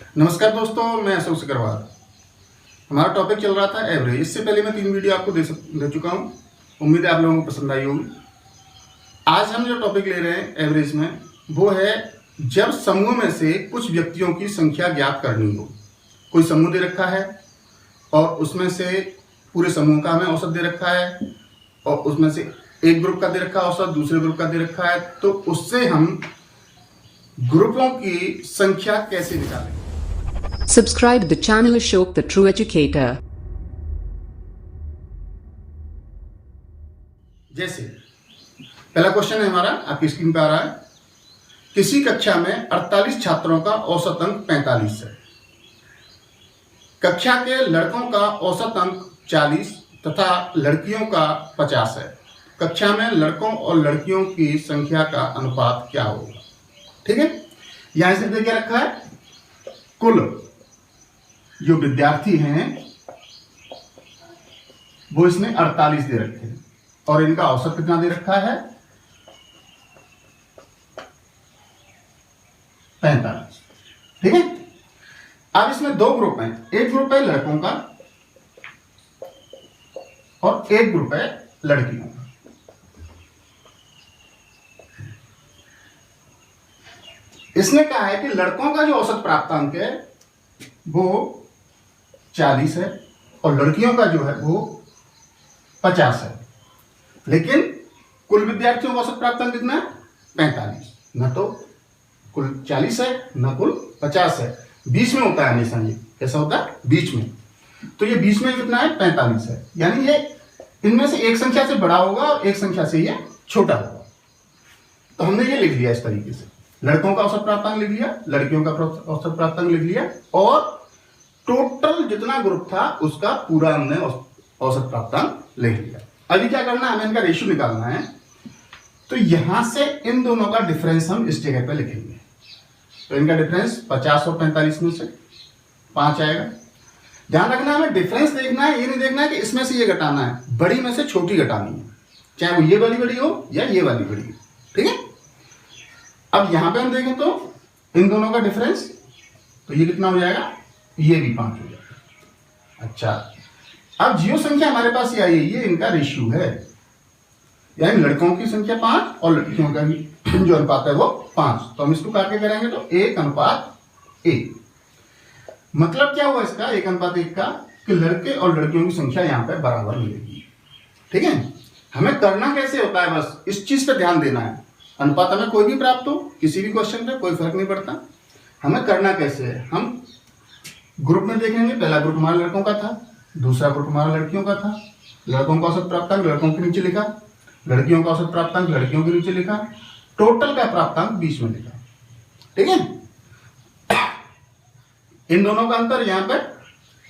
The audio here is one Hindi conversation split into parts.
नमस्कार दोस्तों, मैं अशोक सिकरवार। हमारा टॉपिक चल रहा था एवरेज। इससे पहले मैं 3 वीडियो आपको दे चुका हूँ। उम्मीद है आप लोगों को पसंद आई होगी। आज हम जो टॉपिक ले रहे हैं एवरेज में, वो है जब समूह में से कुछ व्यक्तियों की संख्या ज्ञात करनी हो। कोई समूह दे रखा है और उसमें से पूरे समूह का हमें औसत दे रखा है और उसमें से एक ग्रुप का दे रखा है औसत, दूसरे ग्रुप का दे रखा है, तो उससे हम ग्रुपों की संख्या कैसे निकालें। Subscribe the channel Ashok the True Educator. जैसे पहला क्वेश्चन है हमारा, आपकी स्क्रीन पे आ रहा है। किसी कक्षा में 48 छात्रों का औसत अंक 45 है। कक्षा के लड़कों का औसत अंक 40 तथा लड़कियों का 50 है। कक्षा में लड़कों और लड़कियों की संख्या का अनुपात क्या होगा। ठीक है, यहां से देखिए रखा है कुल जो विद्यार्थी हैं वो इसने 48 दे रखे हैं और इनका औसत कितना दे रखा है 45। ठीक है, अब इसमें दो ग्रुप हैं। एक ग्रुप है लड़कों का और एक ग्रुप है लड़कियों का। इसने कहा है कि लड़कों का जो औसत प्राप्तांक है वो 40 है और लड़कियों का जो है वो 50 है। लेकिन कुल विद्यार्थियों का औसत प्राप्तांक कितना है 45। न तो कुल 40 है न कुल 50 है, बीच में होता है हमेशा। ये कैसा होता है बीच में, तो ये बीच में कितना है 45 है। यानी ये इनमें से एक संख्या से बड़ा होगा और एक संख्या से ये छोटा होगा। तो हमने ये लिख लिया इस तरीके से, लड़कों का औसत प्राप्तांक लिख लिया, लड़कियों का औसत प्राप्तांक लिख लिया और टोटल जितना ग्रुप था उसका पूरा हमने औसत प्राप्तांक लिख लिया। अभी क्या करना है, हमें इनका रेशियो निकालना है। तो यहां से इन दोनों का डिफरेंस हम इस जगह पे लिखेंगे। तो इनका डिफरेंस 50 और 45 में से 5 आएगा। ध्यान रखना, हमें डिफरेंस देखना है, ये नहीं देखना है कि इसमें से ये घटाना है। बड़ी में से छोटी घटानी है, चाहे वो ये वाली बड़ी हो या ये वाली बड़ी हो। ठीक है, अब यहां पे हम देखें तो इन दोनों का डिफरेंस, तो ये कितना हो जाएगा, ये भी 5 हो जाएगा। अच्छा, अब जो संख्या हमारे पास ये आई है ये इनका रेशियो है, यानी लड़कों की संख्या 5 और लड़कियों का भी जो अनुपात है वो 5। तो हम इसको काट के करेंगे तो 1:1। मतलब क्या हुआ इसका 1:1 का, कि लड़के और लड़कियों की संख्या यहां पे बराबर मिलेगी। ठीक है, हमें करना कैसे होता है, बस इस चीज पे ध्यान देना है। अनुपात हमें कोई भी प्राप्त हो, किसी भी क्वेश्चन पे कोई फर्क नहीं पड़ता। हमें करना कैसे है, हम ग्रुप में देखेंगे। पहला ग्रुप हमारे लड़कों का था, दूसरा ग्रुप हमारा लड़कियों का था। लड़कों का औसत प्राप्तांक लड़कों के नीचे लिखा, लड़कियों का औसत प्राप्तांक लड़कियों के नीचे लिखा, टोटल का प्राप्तांक बीच में लिखा। ठीक है, इन दोनों का अंतर यहां पर,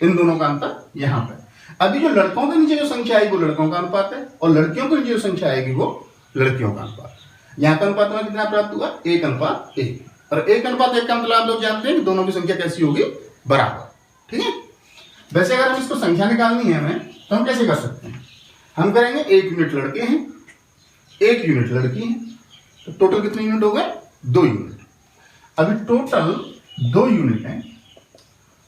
इन दोनों का अंतर यहां पर। अभी जो लड़कों के नीचे जो संख्या आएगी वो लड़कों का अनुपात है और लड़कियों के नीचे जो संख्या आएगी वो लड़कियों का अनुपात। यहां का अनुपात में कितना प्राप्त हुआ 1:1। और 1:1 का मतलब आप लोग जानते हैं कि दोनों की संख्या कैसी होगी, बराबर। ठीक है, वैसे अगर हम इसको संख्या निकालनी है हमें तो हम कैसे कर सकते हैं, हम करेंगे 1 यूनिट लड़के हैं 1 यूनिट लड़की है, तो टोटल कितने यूनिट हो गए 2 यूनिट। अभी टोटल 2 यूनिट है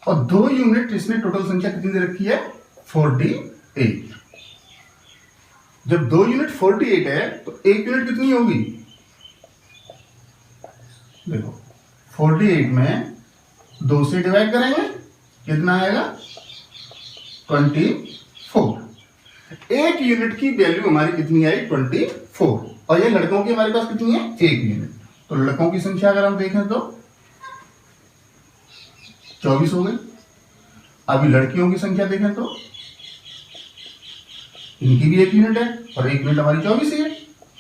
और 2 यूनिट इसने टोटल संख्या कितनी दे रखी है 48। जब 2 यूनिट 48 है तो 1 यूनिट कितनी होगी, देखो 48 में 2 से डिवाइड करेंगे कितना आएगा 24। 1 यूनिट की वैल्यू हमारी कितनी आई 24 और ये लड़कों की हमारे पास कितनी है 1 यूनिट। तो लड़कों की संख्या अगर हम देखें तो 24 हो गई। अभी लड़कियों की संख्या देखें तो इनकी भी 1 यूनिट है और 1 यूनिट हमारी 24 ही है,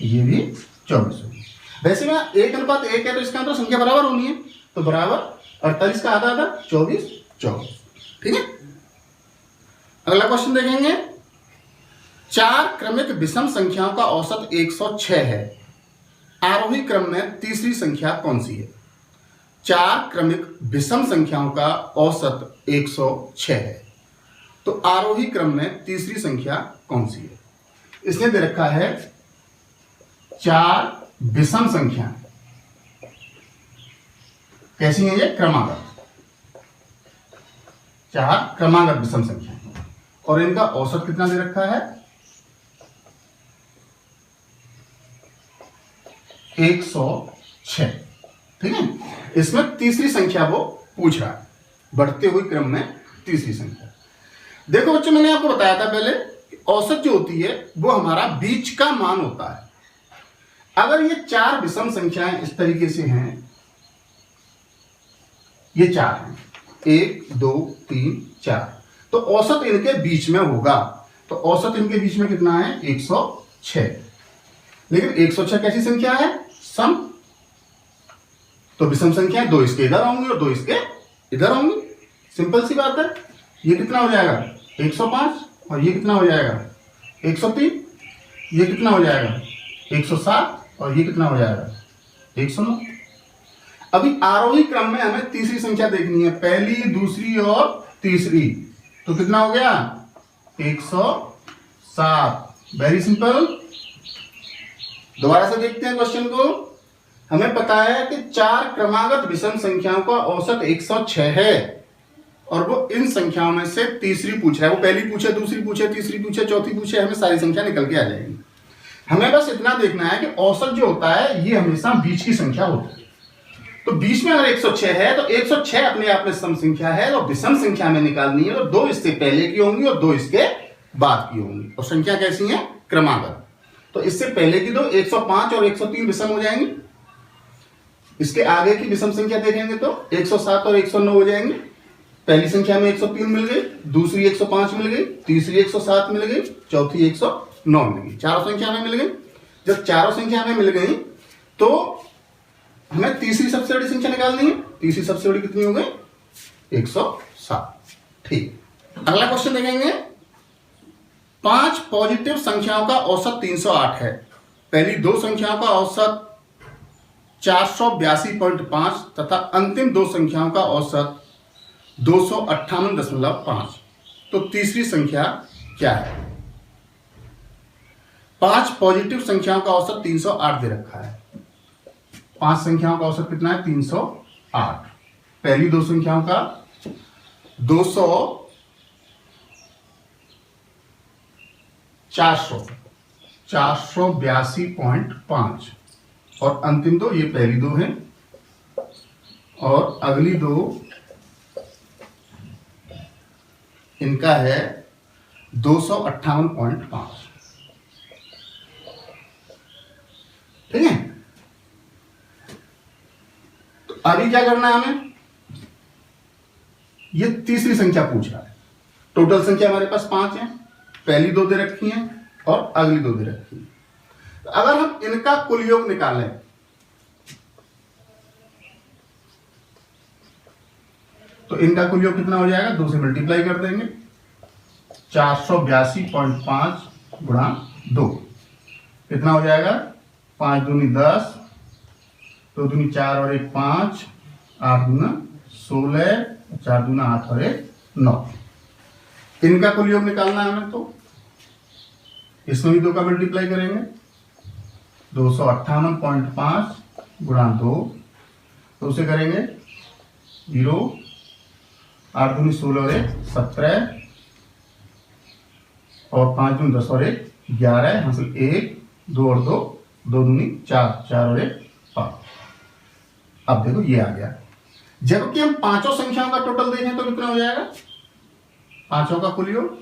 ये भी 24 होगी। वैसे में 1:1 है तो इसका मतलब संख्या बराबर होनी है, तो बराबर 48 का आधा आधा 24। ठीक है, अगला क्वेश्चन देखेंगे। 4 क्रमिक विषम संख्याओं का औसत 106 है। आरोही क्रम में तीसरी संख्या कौन सी है। 4 क्रमिक विषम संख्याओं का औसत 106 है, तो आरोही क्रम में तीसरी संख्या कौन सी है। इसने दे रखा है 4 विषम संख्या, कैसी है ये क्रमागत। 4 क्रमागत विषम संख्या और इनका औसत कितना दे रखा है 106। ठीक है, इसमें तीसरी संख्या वो पूछ रहा है, बढ़ते हुए क्रम में तीसरी संख्या। देखो बच्चों, मैंने आपको बताया था पहले कि औसत जो होती है वो हमारा बीच का मान होता है। अगर ये 4 विषम संख्याएं इस तरीके से हैं, ये 4 हैं, 1 2 3 4, तो औसत इनके बीच में होगा। तो औसत इनके बीच में कितना है 106। लेकिन 106 कैसी संख्या है, सम, तो विषम संख्या 2 इसके इधर होंगी और 2 इसके इधर होंगी। सिंपल सी बात है। ये कितना हो जाएगा 105 और ये कितना हो जाएगा 103, ये कितना हो जाएगा 107 और ये कितना हो जाएगा 109। अभी आरोही क्रम में हमें तीसरी संख्या देखनी है, पहली दूसरी और तीसरी, तो कितना हो गया 107। Very simple. दोबारा से देखते हैं क्वेश्चन को। हमें पता है कि 4 क्रमागत विषम संख्याओं का औसत 106 है और वो इन संख्याओं में से तीसरी पूछ रहा है। वो पहली पूछे, दूसरी पूछे, तीसरी पूछे, चौथी पूछे, हमें सारी संख्या निकल के आ जाएगी। हमें बस इतना देखना है कि औसत जो होता है ये हमेशा बीच की संख्या होती है। तो बीच में अगर 106 है तो 106 अपने आप में सम संख्या है, तो विषम संख्या में निकालनी है तो 2 इससे पहले की होंगी और 2 इसके बाद की होंगी। और संख्या कैसी है क्रमागत, तो इससे पहले की 2 105 और 103 विषम हो जाएंगी। इसके आगे की विषम संख्या देखेंगे तो 107 और 109 हो जाएंगे। पहली संख्या में 103 मिल गई, दूसरी 105 मिल गई, तीसरी 107 मिल गई, चौथी 109 मिल गई। चारों संख्या में मिल गई। जब चारों संख्या में मिल गई तो हमें तीसरी सबसे बड़ी संख्या निकालनी है। तीसरी सबसे बड़ी कितनी हो गई 107। ठीक, अगला क्वेश्चन देखेंगे। 5 पॉजिटिव संख्याओं का औसत 308 है। पहली 2 संख्याओं का औसत 482.5 तथा अंतिम 2 संख्याओं का औसत 258.5। तो तीसरी संख्या क्या है। 5 पॉजिटिव संख्याओं का औसत 308 दे रखा है। 5 संख्याओं का औसत कितना है 308। पहली 2 संख्याओं का 482.5 और अंतिम 2 ये पहली 2 है और अगली 2 इनका है 258.5। ठीक है, तो अभी क्या करना है हमें, ये तीसरी संख्या पूछ रहा है। टोटल संख्या हमारे पास 5 है, पहली 2 दे रखी हैं और अगली 2 दे रखी हैं। तो अगर हम इनका कुल योग निकालें तो इनका कुल योग कितना हो जाएगा, 2 से मल्टीप्लाई कर देंगे। 482.5 गुणा 2 कितना हो जाएगा 5 दूनी 10, 2 दूनी 4 और 1 5, 8 दूना 16, 4 दूना 8 और 1 9। इनका कुल योग निकालना है हमें, तो इसमें भी 2 का मल्टीप्लाई करेंगे। 258.5 गुणा 2, तो उसे करेंगे 0, 8 दूनी 16 और 1 17 और 5 दूनी 10 और 1 11, यहाँ से 1 2 और 2 2 दूनी 4 4 और 1 5। अब देखो ये आ गया। जबकि हम पांचों संख्याओं का टोटल देखें तो कितना हो जाएगा, पांचों का कुल योग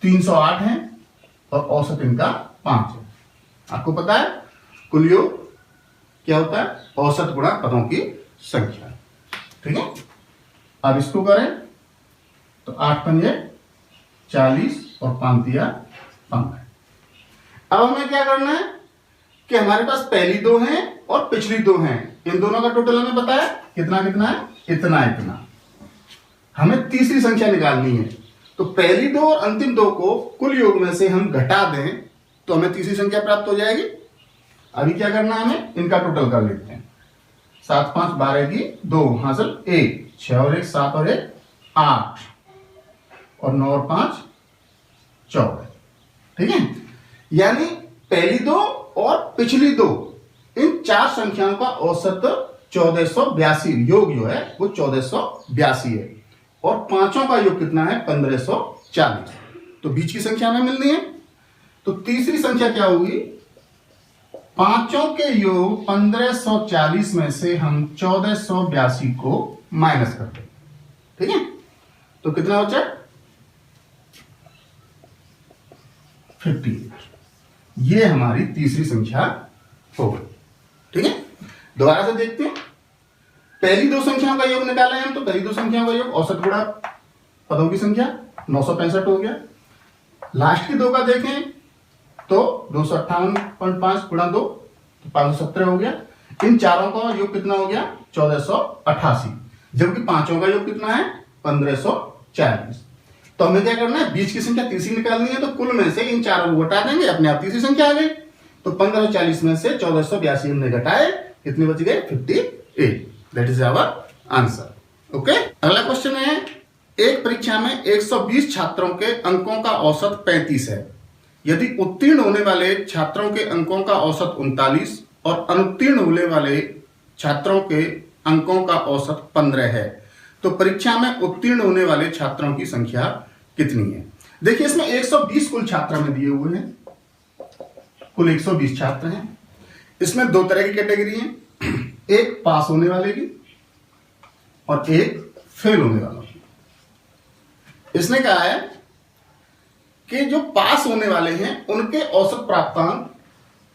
308 है और औसत इनका 5 है। आपको पता है कुल योग क्या होता है, औसत गुणा पदों की संख्या। ठीक है, अब इसको करें तो 8 पंजे 40 और 5 दिया 15। अब हमें क्या करना है कि हमारे पास पहली 2 हैं और पिछली 2 हैं, इन दोनों का टोटल हमें पता है कितना कितना है, इतना इतना। हमें तीसरी संख्या निकालनी है, तो पहली 2 और अंतिम 2 को कुल योग में से हम घटा दें तो हमें तीसरी संख्या प्राप्त हो जाएगी। अभी क्या करना है, हमें इनका टोटल कर लेते हैं। 7 5 12 की 2 हासिल 1, 6 और 1 7 और 1 8 और 9 और 5 14। ठीक है, यानी पहली 2 और पिछली 2 इन 4 संख्याओं का औसत 1482, योग जो है वो 1482 है, और पांचों का योग कितना है 1540, तो बीच की संख्या हमें मिलनी है। तो तीसरी संख्या क्या होगी, पांचों के योग 1540 में से हम 1482 को माइनस करते हैं, ठीक है, तो कितना बचा 58, ये हमारी तीसरी संख्या हो गई, ठीक है। दोबारा से देखते हैं, पहली दो संख्याओं का योग निकाले हम, तो पहली दो संख्याओं का योग औसत गुणा पदों की संख्या 965 हो गया। लास्ट की दो का देखें तो 258.5 गुणा 2 तो 517 हो गया। इन चारों का योग कितना हो गया 1488, जबकि पांचों का योग कितना है 1540। तो हमें क्या करना है, बीच की संख्या तीसरी निकालनी है, तो कुल में से इन चारों को घटा देंगे, अपने आप तीसरी संख्या आ गई। तो 1540 में से 1482 हमने घटाए, कितने बच गए 58, that is our answer. Okay, अगला क्वेश्चन है, एक परीक्षा में 120 छात्रों के अंकों का औसत 35 है, यदि उत्तीर्ण होने वाले छात्रों के अंकों का औसत 39 और अनुत्तीर्ण होने वाले छात्रों के अंकों का औसत 15 है, तो परीक्षा में उत्तीर्ण होने वाले छात्रों की संख्या कितनी है। देखिए इसमें 120 कुल छात्र हमें दिए हुए हैं, कुल 120 छात्र हैं। इसमें दो तरह की कैटेगरी है, एक पास होने वाले की और एक फेल होने वालों की। इसने कहा है कि जो पास होने वाले हैं उनके औसत प्राप्तांक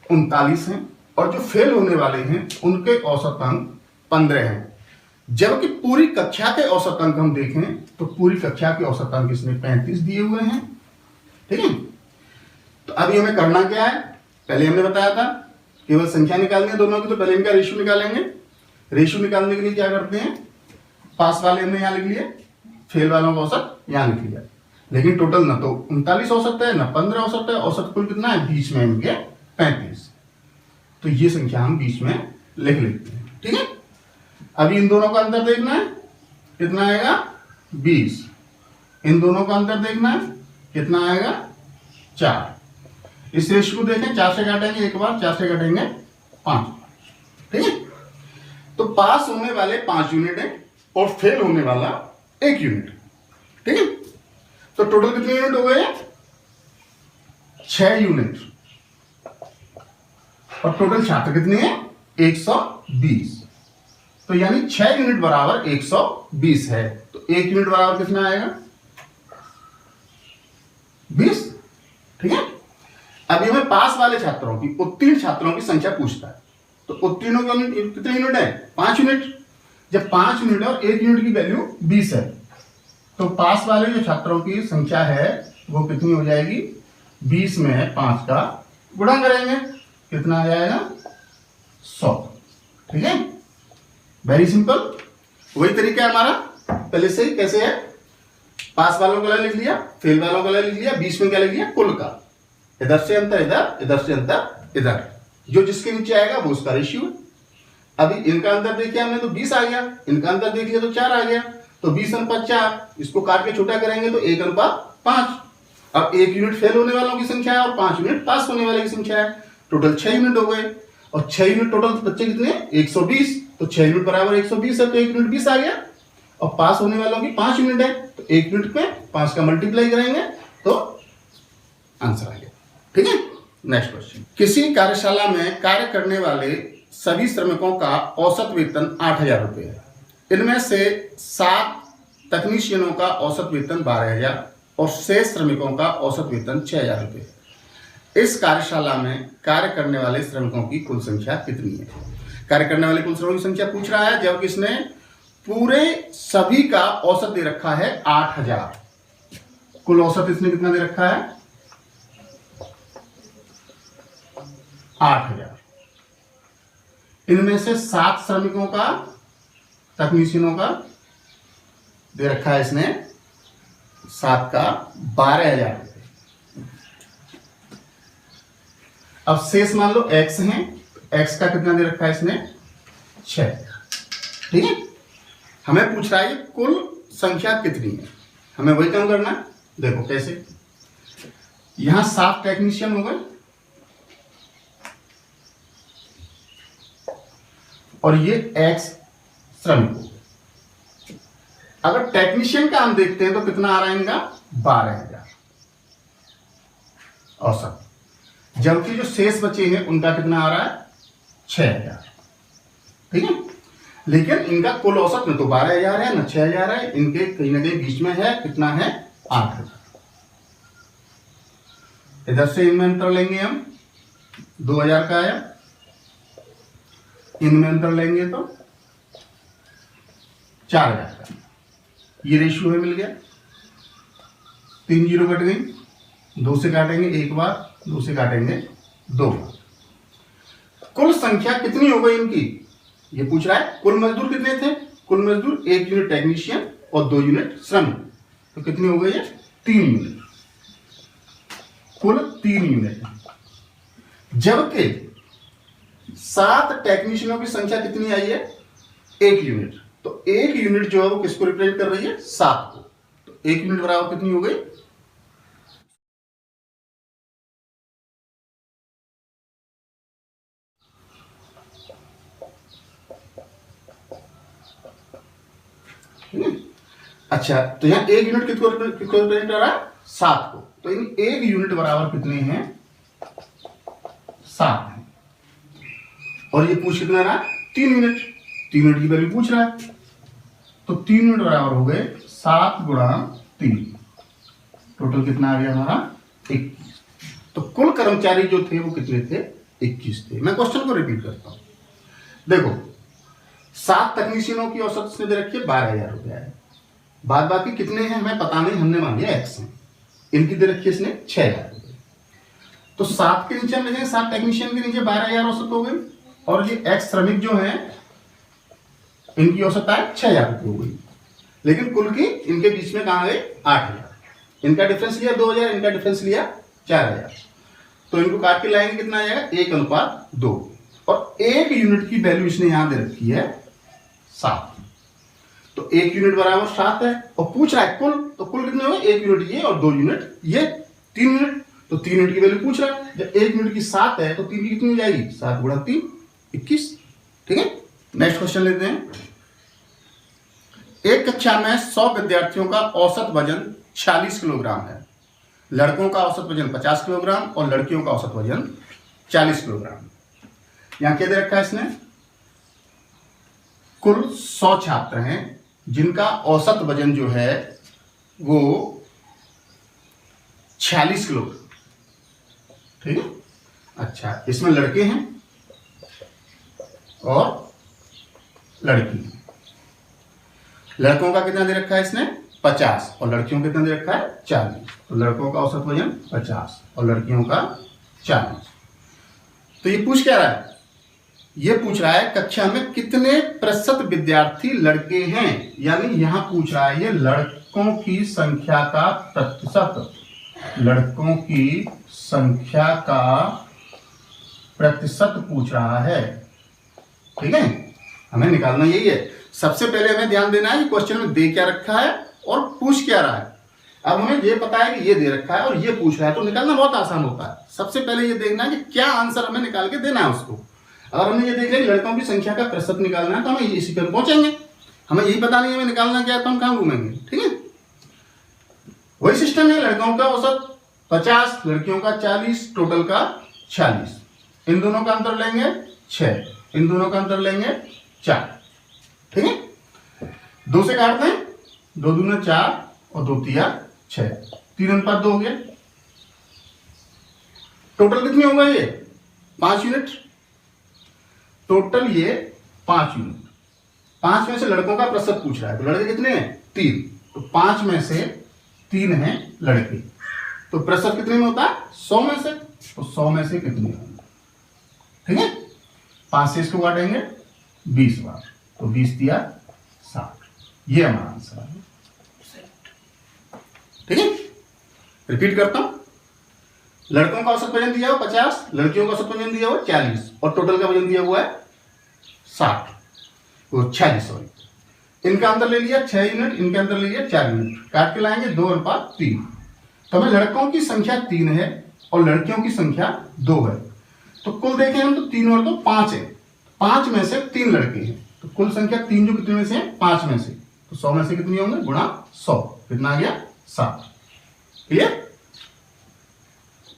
39 हैं, और जो फेल होने वाले हैं उनके औसत अंक 15 हैं। जबकि पूरी कक्षा के औसत अंक हम देखें तो पूरी कक्षा के औसत अंक इसने 35 दिए हुए हैं, ठीक है। तो अभी हमें करना क्या है, पहले हमने बताया था केवल संख्या निकालनी है दोनों की, तो पहले इनका रेशियो निकालेंगे। रेशियो निकालने के लिए क्या करते हैं, पास वाले हमने यहां लिख लिए, फेल वालों का औसत यहां लिख लिया, लेकिन टोटल ना तो 39 औसत है ना 15 औसत है, औसत कुल कितना है बीच में इनके 35, तो ये संख्या हम बीच में लिख लेते हैं, ठीक है। अभी इन दोनों का अंतर देखना है, कितना आएगा 20, इन दोनों का अंतर देखना है कितना आएगा 4। इस रेशियो को देखें, 4 से काटेंगे एक बार, 4 से काटेंगे 5, ठीक है। तो पास होने वाले 5 यूनिट है और फेल होने वाला 1 यूनिट, ठीक है। तो टोटल कितने यूनिट हो गए 6 यूनिट, और टोटल छात्र कितने हैं 120, तो यानी 6 यूनिट बराबर 120 है, तो 1 यूनिट बराबर कितना आएगा 20, ठीक है। अभी हमें पास वाले छात्रों की, उत्तीर्ण छात्रों की संख्या पूछता है, तो उत्तीर्णों की कितने यूनिट है 5 यूनिट। जब 5 यूनिट और 1 यूनिट की वैल्यू 20 है, तो पास वाले जो छात्रों की संख्या है वो कितनी हो जाएगी, 20 में है 5 का गुणा करेंगे, कितना आ जाएगा 100, ठीक है। वेरी सिंपल, वही तरीका है हमारा पहले से ही। कैसे है, पास वालों का लिख लिया, फेल वालों का लिख लिया, बीच में क्या लिख लिया कुल का, इधर से अंतर इधर, इधर से अंतर इधर, जो जिसके नीचे आएगा वो उसका रेशियो है। अभी इनका अंतर देखिए हमने तो 20 आ गया, इनका अंतर देख लिया तो 4 आ गया, तो 20 अनुपात 4, इसको काट के छोटा करेंगे तो 1 अनुपात 5। अब 1 यूनिट फेल होने वालों की संख्या है और 5 यूनिट पास होने वाले की संख्या है, टोटल 6 यूनिट हो गए, और 6 यूनिट टोटल बच्चे कितने 120, तो 6 यूनिट बराबर 120 है, तो 1 यूनिट 20 आ गया, और पास होने वालों की 5 यूनिट है, तो 1 यूनिट में 5 का मल्टीप्लाई करेंगे तो आंसर आ गया, ठीक है। नेक्स्ट क्वेश्चन, किसी कार्यशाला में कार्य करने वाले सभी श्रमिकों का औसत वेतन 8000 रुपये है, इनमें से 7 तकनीशियनों का औसत वेतन 12000 और 6 श्रमिकों का औसत वेतन 6000 रुपये है। इस कार्यशाला में कार्य करने वाले श्रमिकों की कुल संख्या कितनी है। कार्य करने वाले कुल श्रमिकों की संख्या पूछ रहा है, जबकि इसने पूरे सभी का औसत दे रखा है 8000, कुल औसत इसने कितना दे रखा है 8000। इनमें से 7 श्रमिकों का, तकनीशियनों का दे रखा है इसने 7 का 12000 रुपये। अब शेष मान लो x हैं, x का कितना दे रखा है इसने 6, ठीक है। हमें पूछ रहा है कुल संख्या कितनी है, हमें वही काम करना है। देखो कैसे, यहां 7 टेक्नीशियन हो गए और ये x श्रमिक हो गए। अगर टेक्नीशियन का हम देखते हैं तो कितना आ रहा है इनका 12,000 औसत, जबकि जो शेष बचे हैं उनका कितना आ रहा है 6,000। ठीक है, लेकिन इनका कुल औसत में तो 12,000 है ना 6,000 है, इनके कहीं ना कहीं बीच में है कितना है 8,000। इधर से इनमें अंतर लेंगे हम 2,000 का आया, इनमें अंतर लेंगे तो 4,000 का, ये रेशियो है मिल गया। 3 जीरो कट गई, 2 से काटेंगे 1 बार, 2 से काटेंगे 2 बार। कुल संख्या कितनी हो गई इनकी, ये पूछ रहा है। कुल मजदूर कितने थे, कुल मजदूर 1 यूनिट टेक्नीशियन और 2 यूनिट श्रमिक, तो कितनी हो गई है 3 यूनिट, कुल 3 यूनिट। जबकि 7 टेक्नीशियनों की संख्या कितनी आई है 1 यूनिट, तो 1 यूनिट जो है वो किसको रिप्रेजेंट कर रही है 7 को, तो 1 यूनिट बराबर कितनी हो गई अच्छा, तो यहां 1 यूनिट किसको रिप्रेजेंट कर रहा है 7 को, तो इन 1 यूनिट बराबर कितने हैं 7 हैं। और ये पूछ कितना रहा 3 यूनिट, 3 यूनिट की वैल्यू पूछ रहा है, तो 3 यूनिट बराबर हो गए 7 गुणा 3, टोटल कितना आ गया हमारा 21। तो कुल कर्मचारी जो थे वो कितने थे 21 थे। मैं क्वेश्चन को रिपीट करता हूं, देखो 7 तकनीशियनों की औसत इसने दे रखी है 12,000 रुपया है, बाद बाकी कितने हैं हमें पता नहीं, हमने मान लिया x है, इनकी दे रखी है इसने 6,000 रुपये, तो 7 के नीचे हम लिखेंगे 7 टेक्नीशियन के नीचे 12,000 औसत हो गई, और ये x श्रमिक जो है इनकी औसत आए 6,000 रुपये हो गई, लेकिन कुल की इनके बीच में कहां गए 8,000, इनका डिफरेंस लिया 2,000, इनका डिफरेंस लिया 4,000, तो इनको काट के लाएंगे कितना आ जाएगा 1:2, और 1 यूनिट की वैल्यू इसने यहां दे रखी है 7, तो 1 यूनिट बराबर 7 है, और पूछ रहा है कुल, तो कुल कितने हो गए 1 यूनिट ये और 2 यूनिट ये, 3 यूनिट, तो 3 यूनिट की वैल्यू पूछ रहा है, जब 1 यूनिट की 7 है तो 3 की कितनी हो जाएगी 7 गुणा 3 21। ठीक है, नेक्स्ट क्वेश्चन लेते हैं। एक कक्षा में 100 विद्यार्थियों का औसत वजन 46 किलोग्राम है, लड़कों का औसत वजन 50 किलोग्राम और लड़कियों का औसत वजन 40 किलोग्राम। यहां क्या दे रखा है इसने, कुल 100 छात्र हैं जिनका औसत वजन जो है वो 46 किलोग्राम। ठीक है, अच्छा इसमें लड़के हैं और लड़की हैं। लड़कों का कितना दे रखा है इसने 50 और लड़कियों का कितना दे रखा है 40, तो लड़कों का औसत वजन 50 और लड़कियों का 40। तो ये पूछ क्या रहा है, ये पूछ रहा है कक्षा में कितने प्रतिशत विद्यार्थी लड़के हैं, यानी यहां पूछ रहा है ये लड़कों की संख्या का प्रतिशत, लड़कों की संख्या का प्रतिशत पूछ रहा है। ठीक है, हमें निकालना यही है। सबसे पहले हमें ध्यान देना है कि क्वेश्चन में दे क्या रखा है और पूछ क्या रहा है। अब हमें ये पता है कि ये दे रखा है और ये पूछ रहा है, तो निकालना बहुत आसान होता है। सबसे पहले ये देखना है कि क्या आंसर हमें निकाल के देना है उसको। अगर हमने ये देख लिया लड़कों की संख्या का प्रतिशत निकालना है तो हमें इसी पर पहुंचेंगे। हमें यही पता नहीं हमें निकालना क्या है तो हम कहां घूमेंगे। ठीक है, वही सिस्टम है, लड़कों का औसत 50, लड़कियों का 40, टोटल का 46। इन दोनों का अंतर लेंगे 6, इन दोनों का अंतर लेंगे 4। ठीक है, 2 से काटते हैं, 2 दूना 4 और 2 तिया 6, 3:2 हो गया। टोटल कितनी होगा ये 5 यूनिट, टोटल ये 5 यूनिट। 5 में से लड़कों का प्रतिशत पूछ रहा है, तो लड़के कितने हैं 3, तो 5 में से 3 हैं लड़के, तो प्रतिशत कितने में होता है 100 में से, तो 100 में से कितने होंगे। ठीक है, 5 से इसको काटेंगे 20 बार, तो 20 दिया 60, ये हमारा आंसर है। ठीक है, रिपीट करता हूं, लड़कों का औसत वजन दिया हुआ 50, लड़कियों का औसत वजन दिया हुआ 40 और टोटल का वजन दिया हुआ है 60, वो 46 सॉरी। इनका अंतर ले लिया 6 यूनिट, इनके अंतर ले लिया 4 यूनिट, काट के लाएंगे 2:3। तो हमें लड़कों की संख्या 3 है और लड़कियों की संख्या 2 है, तो कुल देखें हम तो 3 और 2 5 है, 5 में से 3 लड़के हैं, तो कुल संख्या 3 जो कितने में से है, 5 में से, तो 100 में से कितनी होंगे, गुणा 100, कितना आ गया, 7। क्लियर।